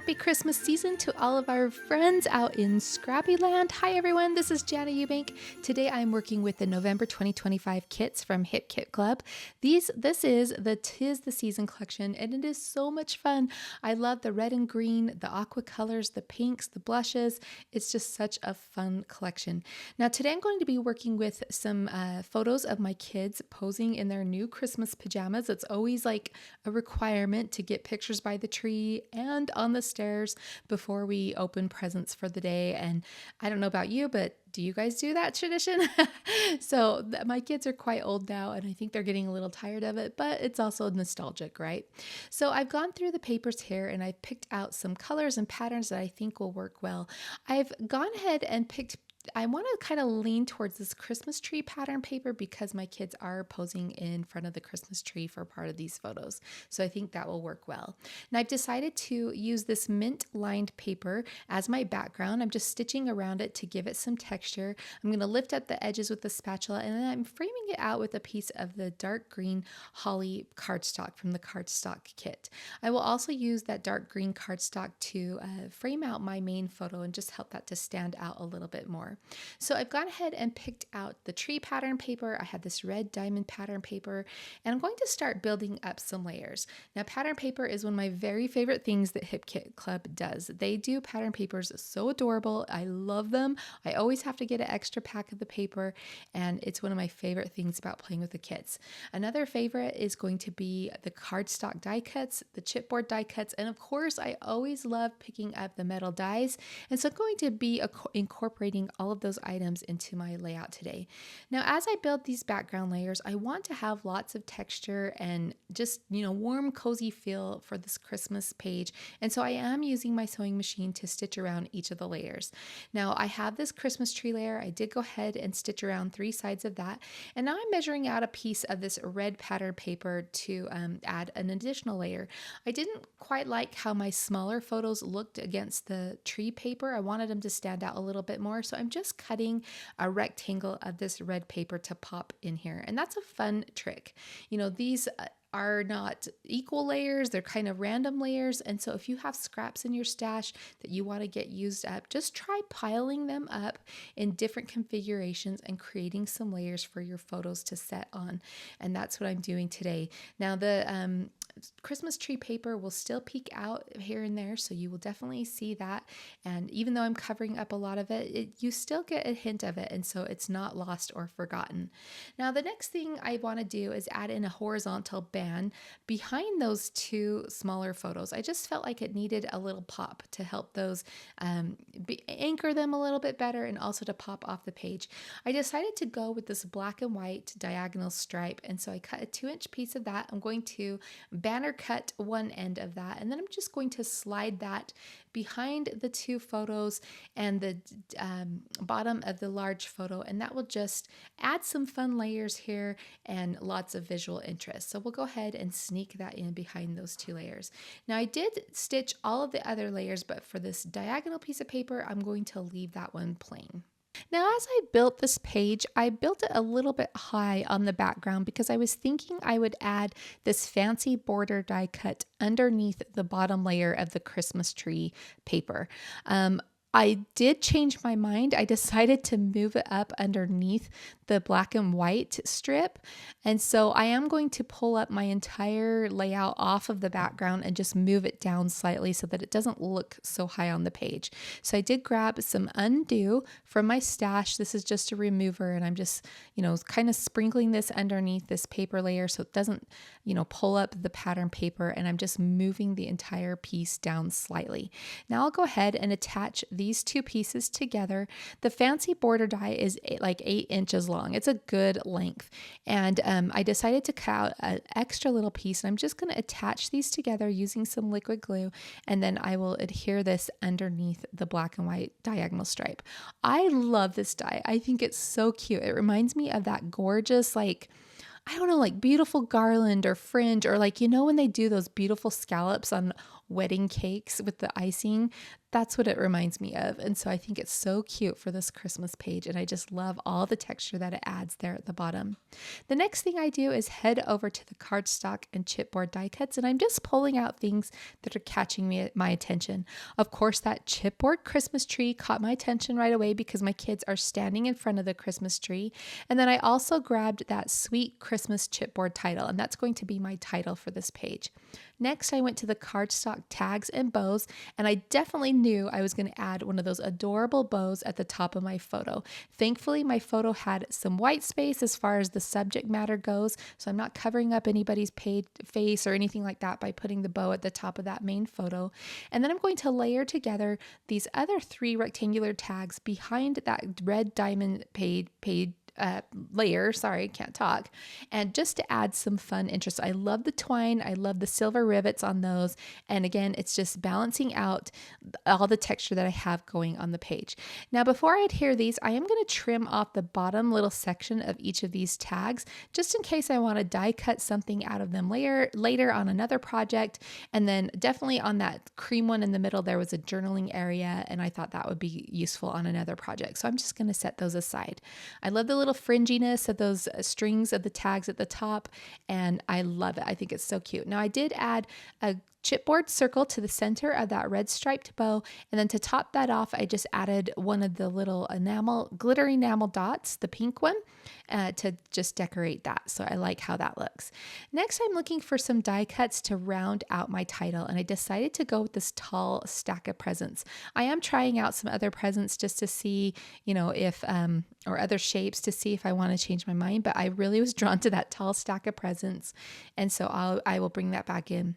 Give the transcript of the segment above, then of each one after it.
Happy Christmas season to all of our friends out in Scrappy Land. Hi everyone, this is Jana.eubank. Today I'm working with the November 2025 kits from Hip Kit Club. This is the 'Tis the Season collection, and it is so much fun. I love the red and green, the aqua colors, the pinks, the blushes. It's just such a fun collection. Now today I'm going to be working with some photos of my kids posing in their new Christmas pajamas. It's always like a requirement to get pictures by the tree and on the stairs before we open presents for the day. And I don't know about you, but do you guys do that tradition? My kids are quite old now, and I think they're getting a little tired of it, but it's also nostalgic, right? So I've gone through the papers here and I've picked out some colors and patterns that I think will work well. I've gone ahead and I want to kind of lean towards this Christmas tree pattern paper because my kids are posing in front of the Christmas tree for part of these photos. So I think that will work well. Now I've decided to use this mint lined paper as my background. I'm just stitching around it to give it some texture. I'm going to lift up the edges with the spatula, and then I'm framing it out with a piece of the dark green holly cardstock from the Cardstock kit. I will also use that dark green cardstock to frame out my main photo and just help that to stand out a little bit more. So I've gone ahead and picked out the tree pattern paper. I had this red diamond pattern paper, and I'm going to start building up some layers. Now, pattern paper is one of my very favorite things that Hip Kit Club does. They do pattern papers so adorable. I love them. I always have to get an extra pack of the paper, and it's one of my favorite things about playing with the kids. Another favorite is going to be the cardstock die cuts, the chipboard die cuts, and of course, I always love picking up the metal dies, and so I'm going to be incorporating all of those items into my layout today. Now, as I build these background layers, I want to have lots of texture and just, warm, cozy feel for this Christmas page. And so I am using my sewing machine to stitch around each of the layers. Now, I have this Christmas tree layer. I did go ahead and stitch around 3 sides of that. And now I'm measuring out a piece of this red pattern paper to add an additional layer. I didn't quite like how my smaller photos looked against the tree paper. I wanted them to stand out a little bit more. So I'm just cutting a rectangle of this red paper to pop in here. And that's a fun trick. These are not equal layers, they're kind of random layers. And so if you have scraps in your stash that you want to get used up, just try piling them up in different configurations and creating some layers for your photos to set on. And that's what I'm doing today. Now the Christmas tree paper will still peek out here and there, so you will definitely see that. And even though I'm covering up a lot of it, you still get a hint of it, and so it's not lost or forgotten. Now the next thing I want to do is add in a horizontal band behind those 2 smaller photos. I just felt like it needed a little pop to help those anchor them a little bit better and also to pop off the page. I decided to go with this black and white diagonal stripe, and so I cut a 2-inch piece of that. I'm going to banner cut one end of that, and then I'm just going to slide that behind the 2 photos and the bottom of the large photo, and that will just add some fun layers here and lots of visual interest. So we'll go ahead and sneak that in behind those 2 layers. Now I did stitch all of the other layers, but for this diagonal piece of paper, I'm going to leave that one plain. Now, as I built this page, I built it a little bit high on the background because I was thinking I would add this fancy border die cut underneath the bottom layer of the Christmas tree paper. I did change my mind. I decided to move it up underneath the black and white strip. And so I am going to pull up my entire layout off of the background and just move it down slightly so that it doesn't look so high on the page. So I did grab some undo from my stash. This is just a remover, and I'm just, kind of sprinkling this underneath this paper layer so it doesn't, pull up the pattern paper, and I'm just moving the entire piece down slightly. Now I'll go ahead and attach these 2 pieces together. The fancy border die is like 8 inches long. It's a good length. And I decided to cut out an extra little piece, and I'm just going to attach these together using some liquid glue, and then I will adhere this underneath the black and white diagonal stripe. I love this die. I think it's so cute. It reminds me of that gorgeous, beautiful garland or fringe, or when they do those beautiful scallops on wedding cakes with the icing. that's what it reminds me of. And so I think it's so cute for this Christmas page. And I just love all the texture that it adds there at the bottom. The next thing I do is head over to the cardstock and chipboard die cuts, and I'm just pulling out things that are catching my attention. Of course, that chipboard Christmas tree caught my attention right away because my kids are standing in front of the Christmas tree. And then I also grabbed that sweet Christmas chipboard title, and that's going to be my title for this page. Next, I went to the cardstock tags and bows, and I definitely knew I was going to add one of those adorable bows at the top of my photo. Thankfully, my photo had some white space as far as the subject matter goes, so I'm not covering up anybody's face or anything like that by putting the bow at the top of that main photo. And then I'm going to layer together these other 3 rectangular tags behind that red diamond layer, sorry, can't talk, and just to add some fun interest. I love the twine, I love the silver rivets on those, and again, it's just balancing out all the texture that I have going on the page. Now, before I adhere these, I am going to trim off the bottom little section of each of these tags, just in case I want to die cut something out of them later on another project. And then definitely on that cream one in the middle, there was a journaling area, and I thought that would be useful on another project. So I'm just going to set those aside. I love the little fringiness of those strings of the tags at the top, and I love it. I think it's so cute. Now, I did add a chipboard circle to the center of that red striped bow, and then to top that off, I just added one of the little glitter enamel dots, the pink one, to just decorate that. So I like how that looks. Next, I'm looking for some die cuts to round out my title, and I decided to go with this tall stack of presents. I am trying out some other presents just to see, if or other shapes to see if I want to change my mind, but I really was drawn to that tall stack of presents, and so I will bring that back in.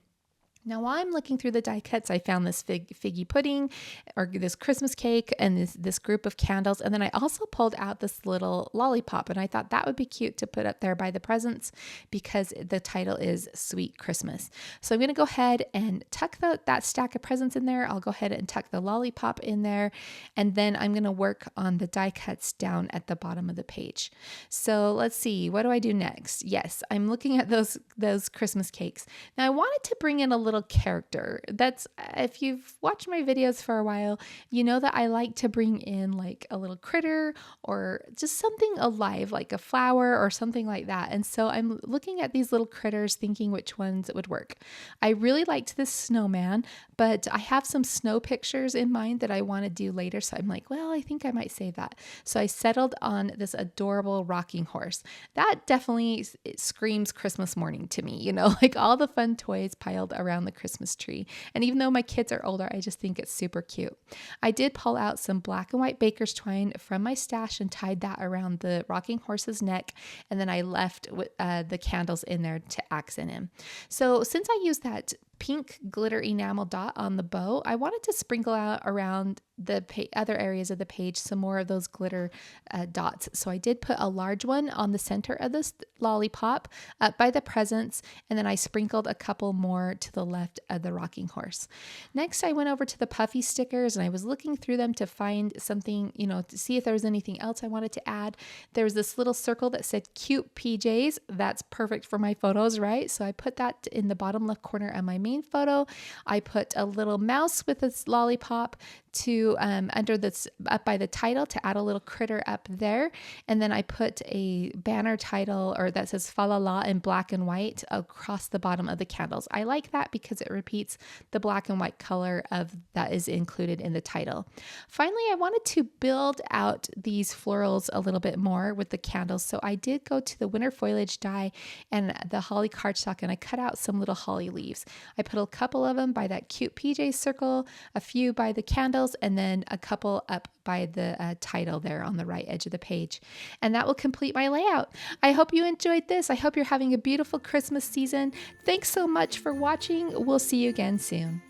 Now, while I'm looking through the die cuts, I found this figgy pudding, or this Christmas cake, and this group of candles. And then I also pulled out this little lollipop, and I thought that would be cute to put up there by the presents because the title is Sweet Christmas. So I'm going to go ahead and tuck that stack of presents in there. I'll go ahead and tuck the lollipop in there, and then I'm going to work on the die cuts down at the bottom of the page. So let's see, what do I do next? Yes, I'm looking at those Christmas cakes. Now, I wanted to bring in a little character. If you've watched my videos for a while, you know that I like to bring in like a little critter or just something alive, like a flower or something like that. And so I'm looking at these little critters thinking which ones would work. I really liked this snowman, but I have some snow pictures in mind that I want to do later. So I'm like, well, I think I might save that. So I settled on this adorable rocking horse. That definitely screams Christmas morning to me, like all the fun toys piled around the Christmas tree. And even though my kids are older, I just think it's super cute. I did pull out some black and white baker's twine from my stash and tied that around the rocking horse's neck. And then I left the candles in there to accent him. So since I used that pink glitter enamel dot on the bow, I wanted to sprinkle out around the other areas of the page some more of those glitter dots. So I did put a large one on the center of this lollipop up by the presents, and then I sprinkled a couple more to the left of the rocking horse. Next, I went over to the Puffy stickers, and I was looking through them to find something, to see if there was anything else I wanted to add. There was this little circle that said cute PJs. That's perfect for my photos, right? So I put that in the bottom left corner of my main photo. I put a little mouse with this lollipop to under this up by the title to add a little critter up there, and then I put a banner title or that says fa la la in black and white across the bottom of the candles. I like that because it repeats the black and white color of that is included in the title. Finally, I wanted to build out these florals a little bit more with the candles, so I did go to the winter foliage die and the holly cardstock, and I cut out some little holly leaves. I put a couple of them by that cute PJ circle, a few by the candles, and then a couple up by the title there on the right edge of the page. And that will complete my layout. I hope you enjoyed this. I hope you're having a beautiful Christmas season. Thanks so much for watching. We'll see you again soon.